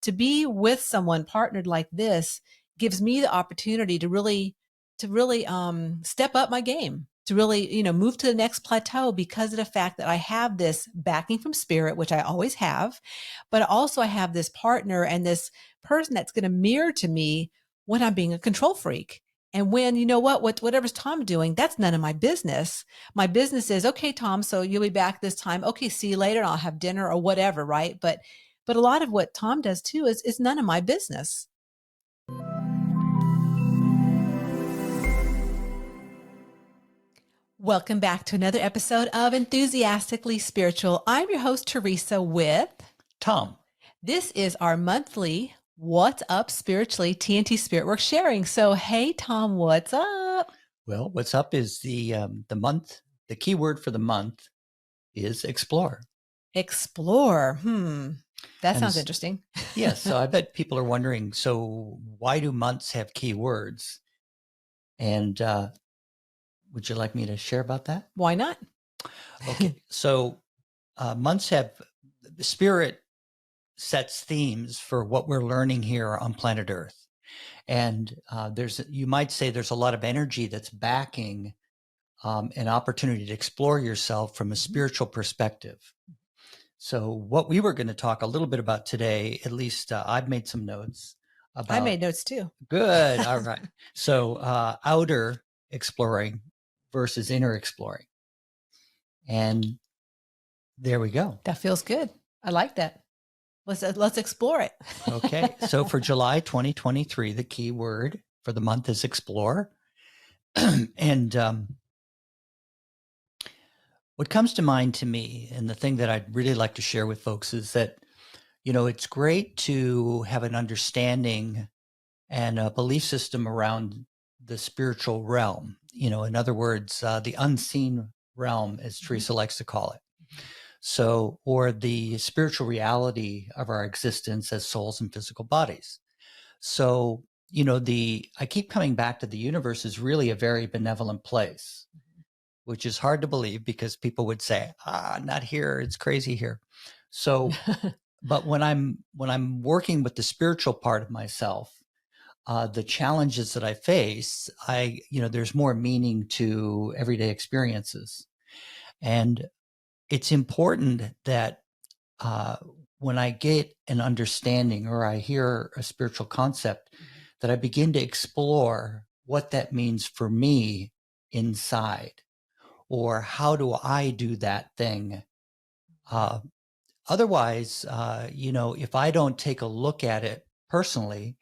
to be with someone partnered like this gives me the opportunity to really step up my game, to really, move to the next plateau because of the fact that I have this backing from spirit, which I always have, but also I have this partner and this person that's going to mirror to me when I'm being a control freak. And when, whatever's Tom doing, that's none of my business. My business is, okay, Tom, so you'll be back this time. Okay, see you later. And I'll have dinner or whatever. Right. But a lot of what Tom does too is none of my business. Welcome back to another episode of Enthusiastically Spiritual. I'm your host, Teresa, with Tom. This is our monthly What's Up Spiritually TNT SpiritWorks sharing. So, hey, Tom, what's up? Well, what's up is the month. The key word for the month is explore. Explore. That sounds interesting. Yes. So I bet people are wondering, so why do months have key words? And would you like me to share about that? Why not? Okay. So months have, spirit sets themes for what we're learning here on planet Earth. And you might say there's a lot of energy that's backing an opportunity to explore yourself from a spiritual perspective. So what we were going to talk a little bit about today, at least I've made some notes about. I made notes too. Good. All right. So outer exploring versus inner exploring. And there we go. That feels good. I like that. Let's explore it. Okay. So for July 2023, the key word for the month is explore. And what comes to mind to me, and the thing that I'd really like to share with folks, is that, it's great to have an understanding and a belief system around the spiritual realm. In other words, the unseen realm, as Teresa likes to call it. So, or the spiritual reality of our existence as souls and physical bodies. So, I keep coming back to the universe is really a very benevolent place, which is hard to believe because people would say, not here. It's crazy here. So, but when I'm working with the spiritual part of myself, the challenges that I face, there's more meaning to everyday experiences. And it's important that when I get an understanding or I hear a spiritual concept, that I begin to explore what that means for me inside, or how do I do that thing? Otherwise, if I don't take a look at it personally,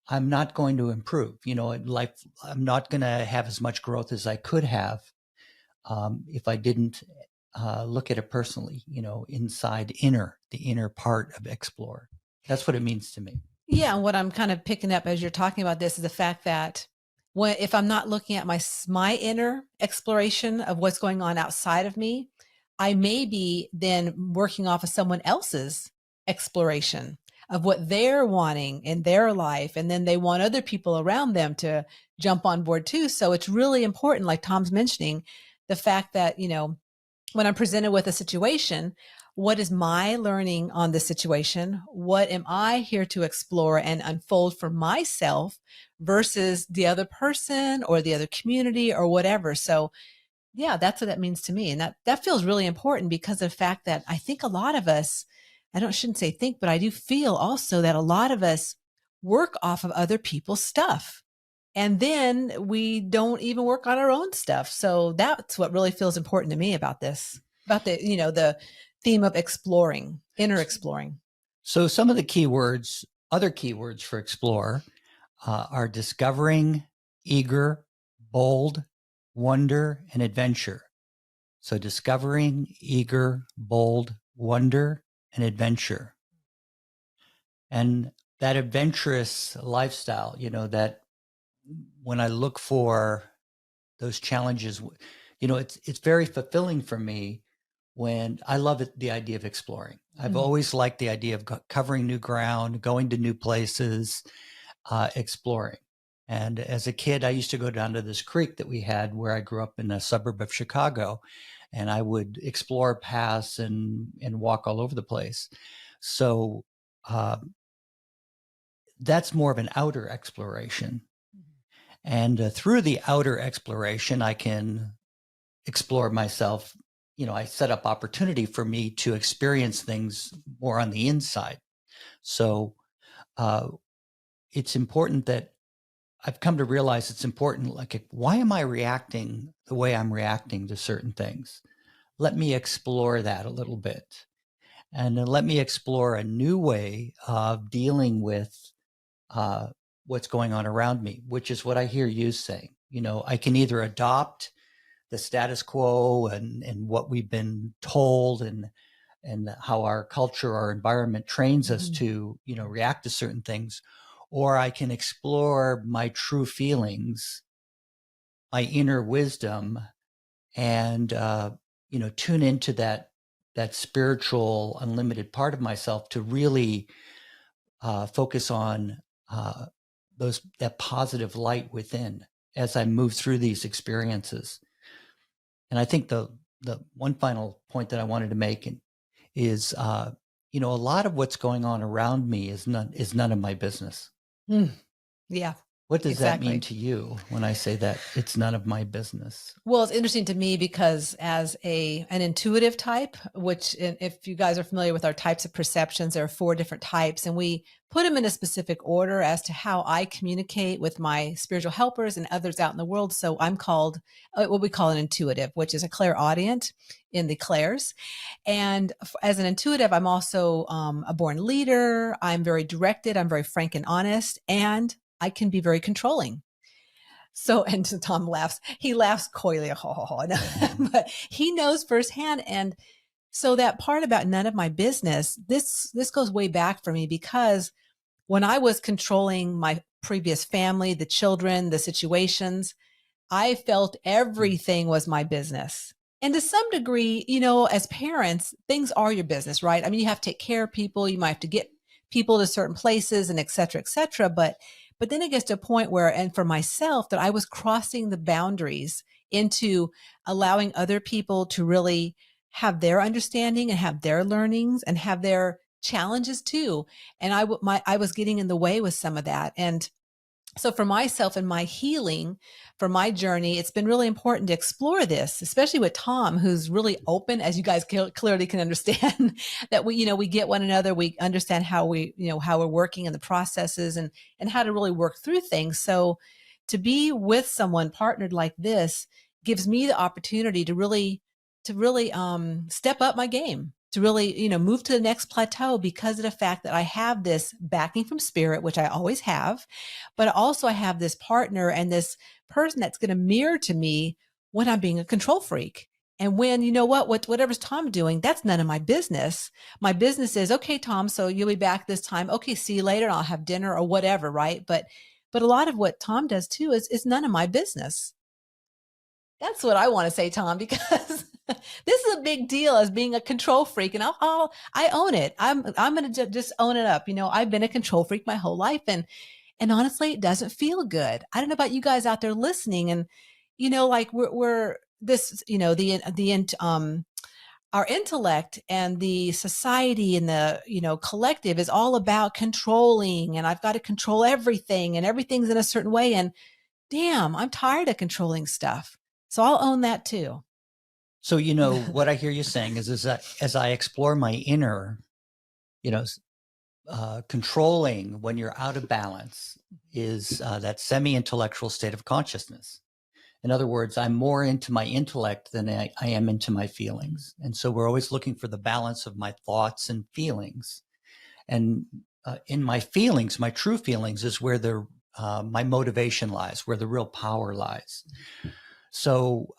I'm not going to improve. I'm not going to have as much growth as I could have if I didn't look at it personally, inside the inner part of explore. That's what it means to me. Yeah. And what I'm kind of picking up as you're talking about this is the fact that if I'm not looking at my inner exploration of what's going on outside of me, I may be then working off of someone else's exploration of what they're wanting in their life. And then they want other people around them to jump on board too. So it's really important, like Tom's mentioning, the fact that, when I'm presented with a situation, what is my learning on the situation? What am I here to explore and unfold for myself versus the other person or the other community or whatever? So yeah, that's what that means to me. And that feels really important because of the fact that I think a lot of us, shouldn't say think, but I do feel also that a lot of us work off of other people's stuff. And then we don't even work on our own stuff. So that's what really feels important to me about this, about the theme of exploring, inner exploring. So some of the other keywords for explore are discovering, eager, bold, wonder, and adventure. So discovering, eager, bold, wonder, and adventure. And that adventurous lifestyle, that when I look for those challenges, it's very fulfilling for me when I love the idea of exploring. I've always liked the idea of covering new ground, going to new places, exploring. And as a kid, I used to go down to this creek that we had where I grew up in a suburb of Chicago, and I would explore paths and walk all over the place. So that's more of an outer exploration. And through the outer exploration, I can explore myself. I set up opportunity for me to experience things more on the inside. So it's important that I've come to realize it's important, like, why am I reacting the way I'm reacting to certain things? Let me explore that a little bit. And then let me explore a new way of dealing with what's going on around me, which is what I hear you saying. I can either adopt the status quo and what we've been told and how our culture, our environment trains us to, react to certain things, or I can explore my true feelings, my inner wisdom, and tune into that spiritual, unlimited part of myself to really focus on that positive light within as I move through these experiences. And I think the one final point that I wanted to make is, a lot of what's going on around me is none of my business. Yeah. What does that mean Exactly. to you when I say that it's none of my business? Well, it's interesting to me because as an intuitive type, which if you guys are familiar with our types of perceptions, there are 4 different types, and we put them in a specific order as to how I communicate with my spiritual helpers and others out in the world. So I'm called what we call an intuitive, which is a clairaudient in the clairs. And as an intuitive, I'm also a born leader. I'm very directed. I'm very frank and honest, and I can be very controlling. So, and Tom laughs. He laughs coyly, ho, ho, ho. But he knows firsthand. And so that part about none of my business, this goes way back for me, because when I was controlling my previous family, the children, the situations, I felt everything was my business. And to some degree, as parents, things are your business, right? I mean, you have to take care of people. You might have to get people to certain places and et cetera, et cetera. But then it gets to a point where, and for myself, that I was crossing the boundaries into allowing other people to really have their understanding and have their learnings and have their challenges too. And I was getting in the way with some of that. And so for myself and my healing, for my journey, it's been really important to explore this, especially with Tom, who's really open, as you guys clearly can understand, that we get one another, we understand how how we're working in the processes and how to really work through things. So to be with someone partnered like this gives me the opportunity to really step up my game, to really, move to the next plateau, because of the fact that I have this backing from spirit, which I always have, but also I have this partner and this person that's going to mirror to me when I'm being a control freak. And when, whatever's Tom doing, that's none of my business. My business is, okay, Tom, so you'll be back this time. Okay, see you later. And I'll have dinner or whatever. Right. But a lot of what Tom does too is none of my business. That's what I want to say, Tom, because this is a big deal as being a control freak, and I own it. I'm going to just own it up. I've been a control freak my whole life, and honestly, it doesn't feel good. I don't know about you guys out there listening, and like we're this, our intellect and the society and the collective is all about controlling, and I've got to control everything, and everything's in a certain way, and damn, I'm tired of controlling stuff. So I'll own that too. So, what I hear you saying is that as I explore my inner, controlling when you're out of balance is that semi-intellectual state of consciousness. In other words, I'm more into my intellect than I am into my feelings. And so we're always looking for the balance of my thoughts and feelings. And in my feelings, my true feelings is where my motivation lies, where the real power lies. So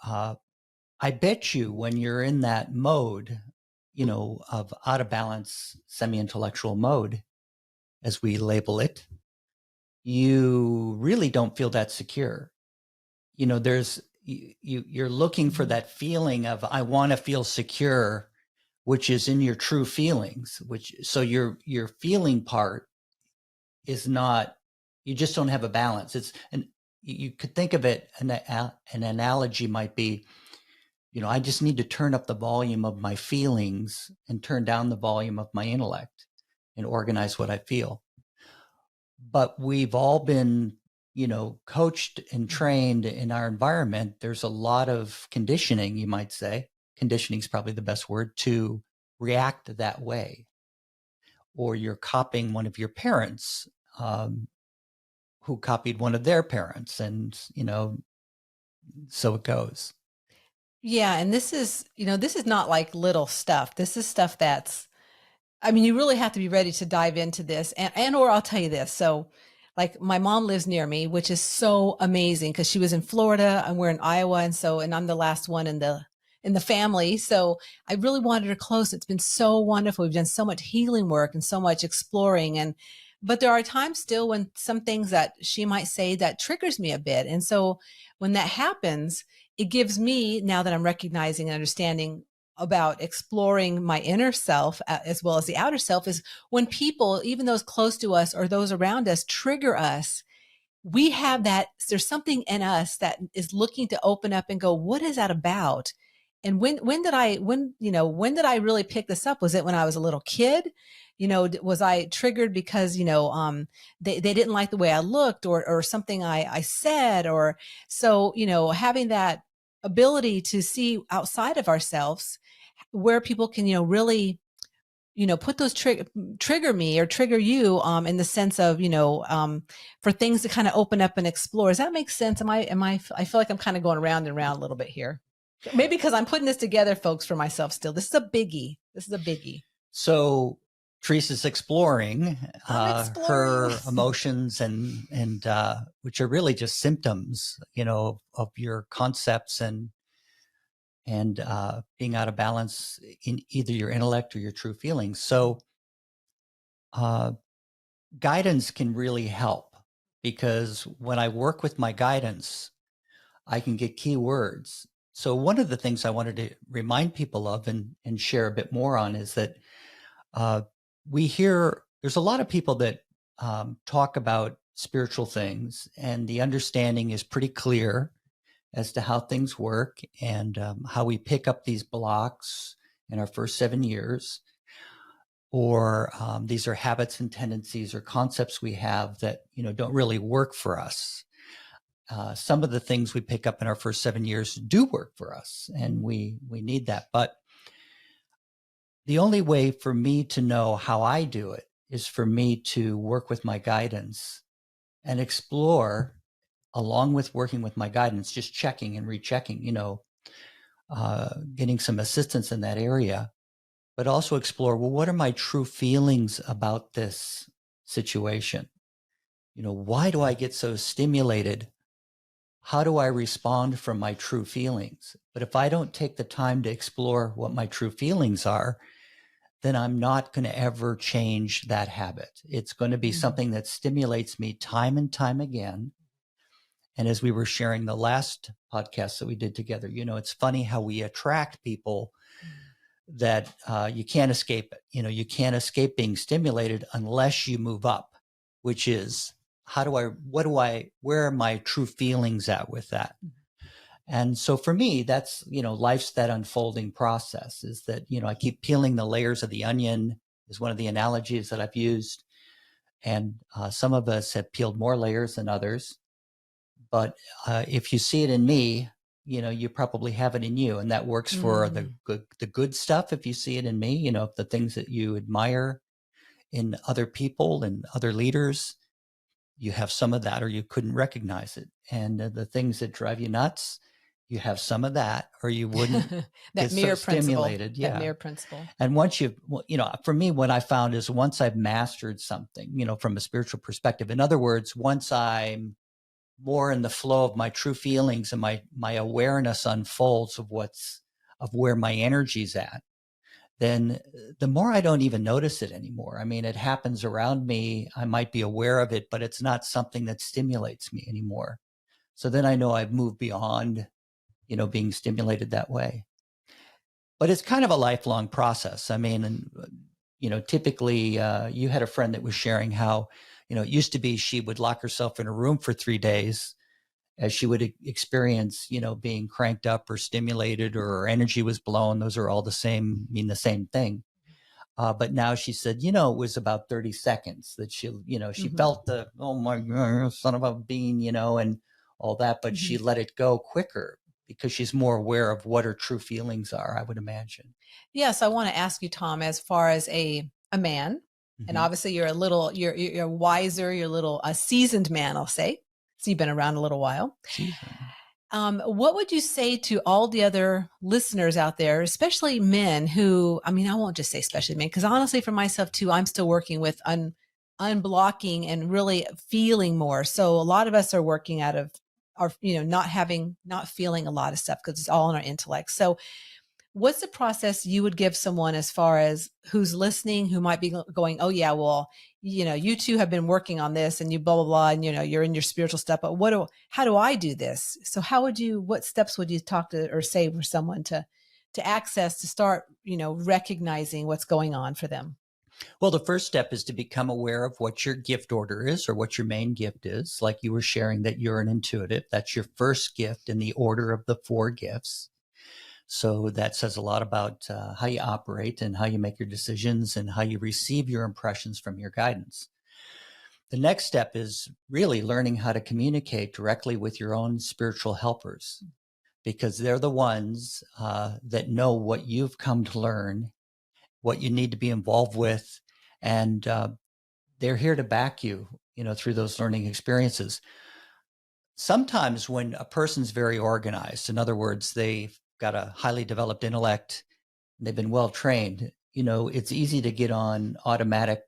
I bet you when you're in that mode, of out of balance, semi-intellectual mode, as we label it, you really don't feel that secure. You're looking for that feeling of, I want to feel secure, which is in your true feelings, so your feeling part is not, you just don't have a balance. You could think of it, an analogy might be, I just need to turn up the volume of my feelings and turn down the volume of my intellect and organize what I feel. but we've all been, coached and trained in our environment. There's a lot of conditioning, you might say. Conditioning is probably the best word, to react that way. Or you're copying one of your parents, who copied one of their parents, and so it goes. Yeah, and this is not like little stuff. This is stuff that's, I mean, you really have to be ready to dive into this. And or I'll tell you this. So, like, my mom lives near me, which is so amazing because she was in Florida and we're in Iowa, and I'm the last one in the family. So I really wanted her close. It's been so wonderful. We've done so much healing work and so much exploring, and but there are times still when some things that she might say that triggers me a bit. And so when that happens, it gives me, now that I'm recognizing and understanding about exploring my inner self as well as the outer self, is when people, even those close to us or those around us, trigger us, we have that, there's something in us that is looking to open up and go, what is that about? And when did I really pick this up? Was it when I was a little kid? Was I triggered because, they didn't like the way I looked, or something I said, or so, having that ability to see outside of ourselves where people can, really, put those trigger me or trigger you, in the sense of, for things to kind of open up and explore. Does that make sense? I feel like I'm kind of going around and around a little bit here. Maybe because I'm putting this together, folks, for myself still. This is a biggie. So Teresa's exploring, her Yes. emotions, and which are really just symptoms, of your concepts and being out of balance in either your intellect or your true feelings. So guidance can really help, because when I work with my guidance, I can get key words. So one of the things I wanted to remind people of and share a bit more on is that we hear there's a lot of people that talk about spiritual things, and the understanding is pretty clear as to how things work, and how we pick up these blocks in our first 7 years, or these are habits and tendencies or concepts we have that don't really work for us. Some of the things we pick up in our first 7 years do work for us, and we need that. But the only way for me to know how I do it is for me to work with my guidance and explore, along with working with my guidance, just checking and rechecking, getting some assistance in that area, but also explore, well, what are my true feelings about this situation? Why do I get so stimulated? How do I respond from my true feelings? But if I don't take the time to explore what my true feelings are, then I'm not going to ever change that habit. It's going to be something that stimulates me time and time again. And as we were sharing the last podcast that we did together, it's funny how we attract people that you can't escape it. You can't escape being stimulated unless you move up, which is, where are my true feelings at with that? And so for me, that's, life's that unfolding process, is that, I keep peeling the layers of the onion is one of the analogies that I've used. And some of us have peeled more layers than others. But if you see it in me, you probably have it in you. And that works for the good stuff. If you see it in me, the things that you admire in other people and other leaders, you have some of that, or you couldn't recognize it. And the things that drive you nuts, you have some of that, or you wouldn't that get mirror so principle. stimulated. Yeah. That mirror principle. And once for me, what I found is once I've mastered something, from a spiritual perspective, in other words, once I'm more in the flow of my true feelings and my awareness unfolds of where my energy's at, then the more I don't even notice it anymore. I mean, it happens around me. I might be aware of it, but it's not something that stimulates me anymore. So then I know I've moved beyond, being stimulated that way. But it's kind of a lifelong process. I mean, and, typically you had a friend that was sharing how, it used to be she would lock herself in a room for 3 days as she would experience, being cranked up or stimulated, or her energy was blown. Those are all mean the same thing. But now she said, you know, it was about 30 seconds that she, you know, she felt the, oh my God, son of a bean, you know, and all that, but she let it go quicker because she's more aware of what her true feelings are, I would imagine. Yes, I want to ask you, Tom, as far as a man, and obviously you're a little, you're wiser, you're a little a seasoned man, I'll say. So you've been around a little while. Season. What would you say to all the other listeners out there, especially men who, I mean, I won't just say especially men, because honestly, for myself too, I'm still working with unblocking and really feeling more. So a lot of us are working out of our, not feeling a lot of stuff because it's all in our intellect. So what's the process you would give someone as far as who's listening, who might be going, oh yeah, well, you two have been working on this and you blah, blah, blah, and you're in your spiritual stuff, but how do I do this? So what steps would you talk to or say for someone to access, to start, recognizing what's going on for them? Well, the first step is to become aware of what your gift order is or what your main gift is. Like you were sharing that you're an intuitive. That's your first gift in the order of the 4 gifts. So that says a lot about how you operate and how you make your decisions and how you receive your impressions from your guidance. The next step is really learning how to communicate directly with your own spiritual helpers, because they're the ones that know what you've come to learn, what you need to be involved with, and they're here to back you, through those learning experiences. Sometimes when a person's very organized, in other words, they've got a highly developed intellect, they've been well trained, it's easy to get on automatic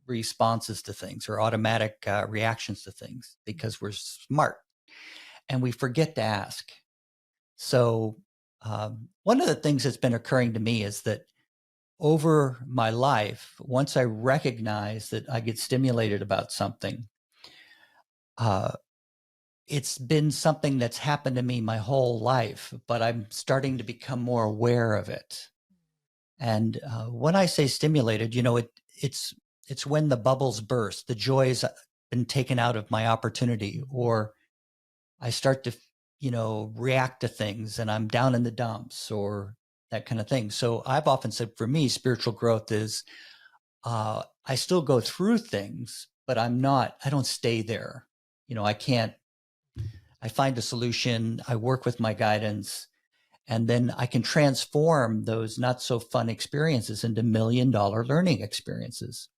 responses to things or automatic reactions to things because we're smart and we forget to ask. So one of the things that's been occurring to me is that over my life, once I recognize that I get stimulated about something, it's been something that's happened to me my whole life, but I'm starting to become more aware of it. And when I say stimulated, it's when the bubbles burst, the joy's been taken out of my opportunity, or I start to, react to things and I'm down in the dumps or that kind of thing. So I've often said for me, spiritual growth is I still go through things, but I don't stay there. I find a solution, I work with my guidance, and then I can transform those not so fun experiences into $1 million learning experiences.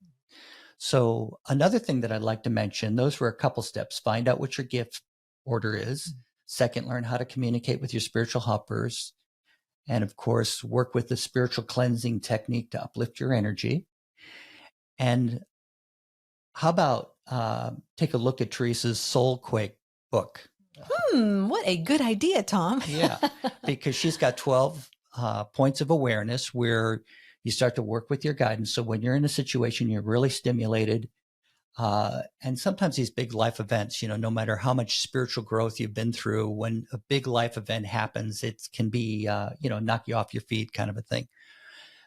So another thing that I'd like to mention, those were a couple steps. Find out what your gift order is. Second, learn how to communicate with your spiritual helpers. And of course, work with the spiritual cleansing technique to uplift your energy. And how about take a look at Teresa's Soul Quake book? What a good idea, Tom. Yeah, because she's got 12 points of awareness where you start to work with your guidance. So when you're in a situation, you're really stimulated. And sometimes these big life events, no matter how much spiritual growth you've been through, when a big life event happens, it can be, knock you off your feet kind of a thing.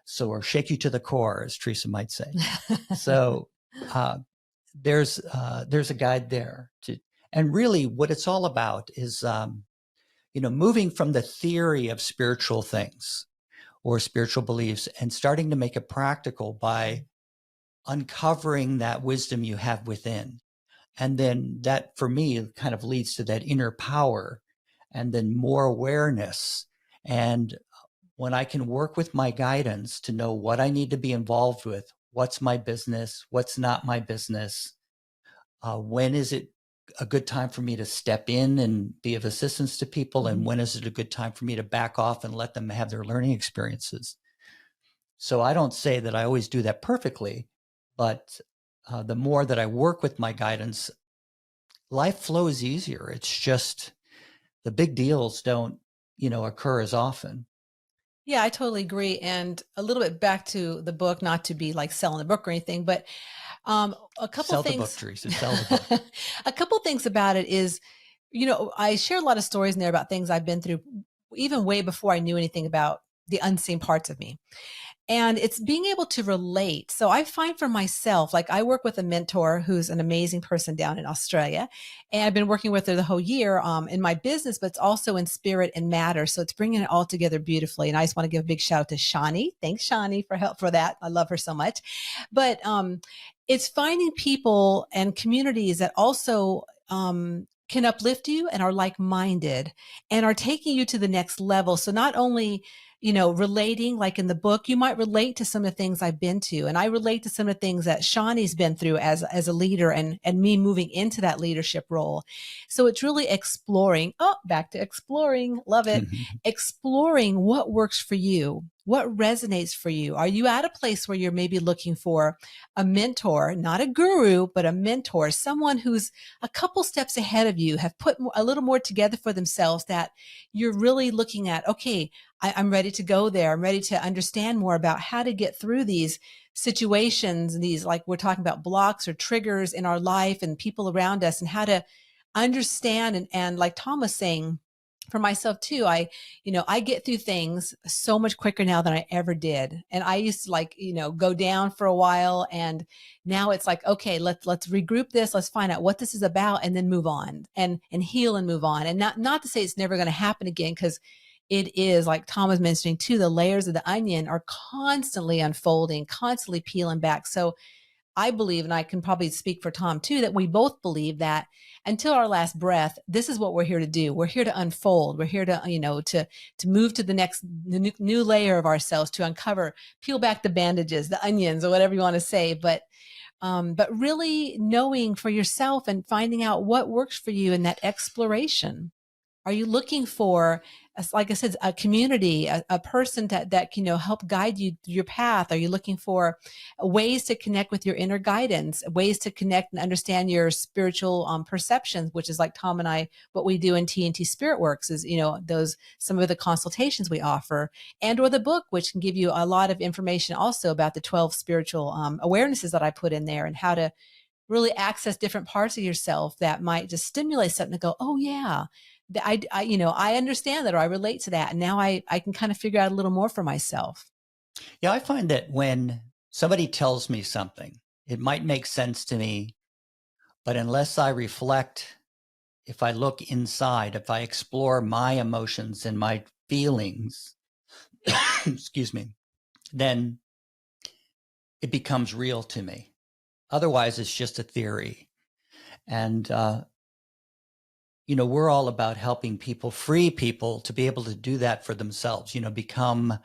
So, or shake you to the core, as Teresa might say. So there's a guide there and really what it's all about is, moving from the theory of spiritual things or spiritual beliefs and starting to make it practical by uncovering that wisdom you have within. And then that, for me, kind of leads to that inner power and then more awareness. And when I can work with my guidance to know what I need to be involved with, what's my business, what's not my business, when is it a good time for me to step in and be of assistance to people, and when is it a good time for me to back off and let them have their learning experiences? So I don't say that I always do that perfectly, but the more that I work with my guidance, life flows easier. It's just the big deals don't, occur as often. Yeah, I totally agree. And a little bit back to the book, not to be like selling the book or anything, but a couple Sell things. the book, Teresa. Sell the book. A couple things about it is, I share a lot of stories in there about things I've been through, even way before I knew anything about the unseen parts of me. And it's being able to relate. So I find for myself, like I work with a mentor who's an amazing person down in Australia. And I've been working with her the whole year in my business, but it's also in spirit and matter. So it's bringing it all together beautifully. And I just want to give a big shout out to Shawnee. Thanks, Shawnee, for help for that. I love her so much. But it's finding people and communities that also can uplift you and are like-minded and are taking you to the next level. So not only, relating, like in the book, you might relate to some of the things I've been to. And I relate to some of the things that Shawnee's been through as a leader and me moving into that leadership role. So it's really exploring, back to exploring, love it. Exploring what works for you, what resonates for you. Are you at a place where you're maybe looking for a mentor, not a guru, but a mentor, someone who's a couple steps ahead of you, have put a little more together for themselves, that you're really looking at, okay, I'm ready to go there. I'm ready to understand more about how to get through these situations, these, like we're talking about, blocks or triggers in our life and people around us, and how to understand. And like Tom was saying, for myself too, I get through things so much quicker now than I ever did. And I used to go down for a while, and now it's like, okay, let's regroup this. Let's find out what this is about, and then move on and heal and move on. And not to say it's never going to happen again, because it is, like Tom was mentioning too, the layers of the onion are constantly unfolding, constantly peeling back. So I believe, and I can probably speak for Tom too, that we both believe that until our last breath, this is what we're here to do. We're here to unfold. We're here to, to move to the next new layer of ourselves, to uncover, peel back the bandages, the onions, or whatever you want to say. But really knowing for yourself and finding out what works for you in that exploration. Are you looking for, like I said, a community, a person that can help guide you through your path? Are you looking for ways to connect with your inner guidance, ways to connect and understand your spiritual perceptions, which is like Tom and I, what we do in TNT SpiritWorks is, those, some of the consultations we offer, or the book, which can give you a lot of information also about the 12 spiritual awarenesses that I put in there, and how to really access different parts of yourself that might just stimulate something to go, oh yeah, I understand that, or I relate to that. And now I can kind of figure out a little more for myself. Yeah, I find that when somebody tells me something, it might make sense to me, but unless I reflect, if I look inside, if I explore my emotions and my feelings, excuse me, then it becomes real to me. Otherwise, it's just a theory. And, we're all about helping people, free people to be able to do that for themselves, become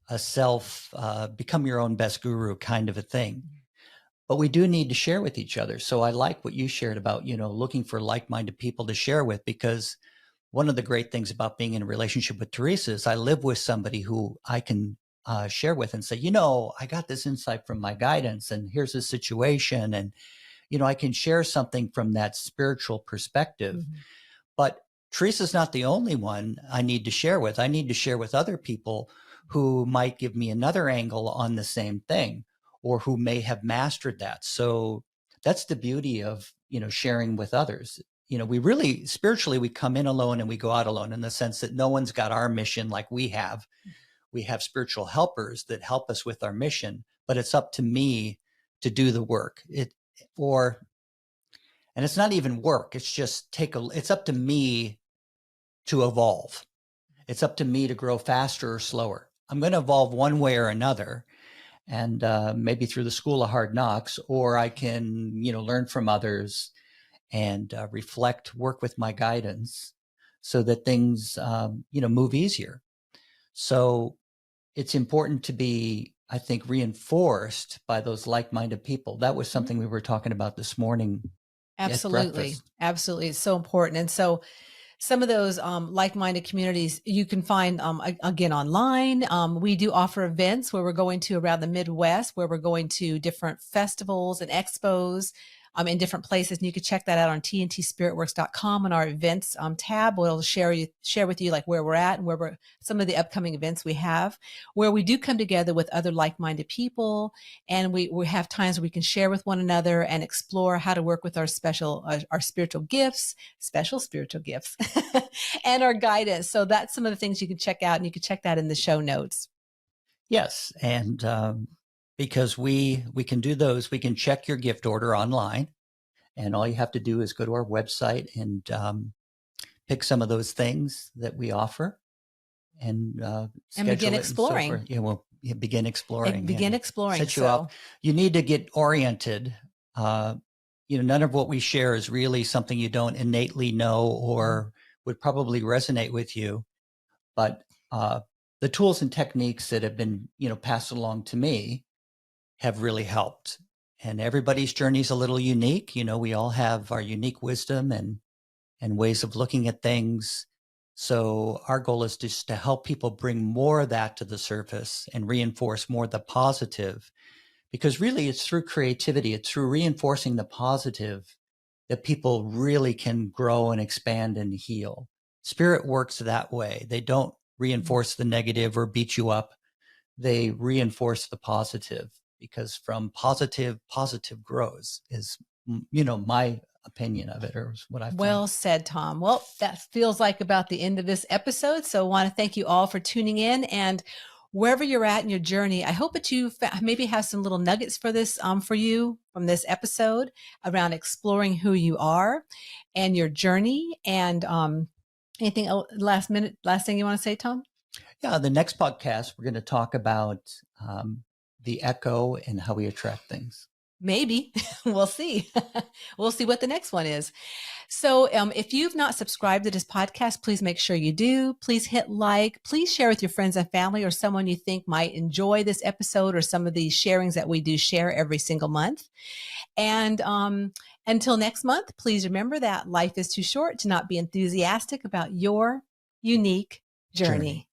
a self, become your own best guru kind of a thing. But we do need to share with each other. So I like what you shared about, looking for like-minded people to share with, because one of the great things about being in a relationship with Teresa is I live with somebody who I can share with and say, I got this insight from my guidance, and here's the situation. And, I can share something from that spiritual perspective. Mm-hmm. But Teresa's not the only one I need to share with. I need to share with other people who might give me another angle on the same thing, or who may have mastered that. So that's the beauty of, sharing with others. We really, spiritually, we come in alone and we go out alone, in the sense that no one's got our mission like we have. We have spiritual helpers that help us with our mission, but it's up to me to do the work. And it's not even work. It's just it's up to me to evolve. It's up to me to grow faster or slower. I'm going to evolve one way or another, and maybe through the school of hard knocks, or I can, learn from others and reflect, work with my guidance, so that things, move easier. So it's important to be, I think, reinforced by those like-minded people. That was something we were talking about this morning. Absolutely. Absolutely. It's so important. And so some of those like-minded communities you can find, again, online. We do offer events where we're going to around the Midwest, where we're going to different festivals and expos in different places. And you can check that out on TNTSpiritWorks.com on our events tab. We'll share with you like where we're at and where some of the upcoming events we have, where we do come together with other like-minded people. And we have times where we can share with one another and explore how to work with our spiritual gifts, special spiritual gifts, and our guidance. So that's some of the things you can check out, and you can check that in the show notes. Yes, and because we can do those, we can check your gift order online, and all you have to do is go to our website and pick some of those things that we offer, and and begin schedule it and so forth. exploring. Yeah, we'll begin exploring. Begin Yeah, exploring. set you up. So You need to get oriented. None of what we share is really something you don't innately know or would probably resonate with you. But the tools and techniques that have been, passed along to me have really helped. And everybody's journey is a little unique. We all have our unique wisdom and ways of looking at things. So our goal is just to help people bring more of that to the surface and reinforce more the positive, because really it's through creativity, it's through reinforcing the positive that people really can grow and expand and heal. Spirit works that way. They don't reinforce the negative or beat you up. They reinforce the positive, because from positive grows is, my opinion of it, or what I find. well said, Tom. Well, that feels like about the end of this episode. So I want to thank you all for tuning in, and wherever you're at in your journey, I hope that you maybe have some little nuggets for this, for you from this episode around exploring who you are and your journey. And anything last thing you want to say, Tom? Yeah, the next podcast, we're going to talk about the echo and how we attract things. Maybe. We'll see. We'll see what the next one is. So if you've not subscribed to this podcast, please make sure you do. Please hit like. Please share with your friends and family or someone you think might enjoy this episode or some of these sharings that we do share every single month. And until next month, please remember that life is too short to not be enthusiastic about your unique journey.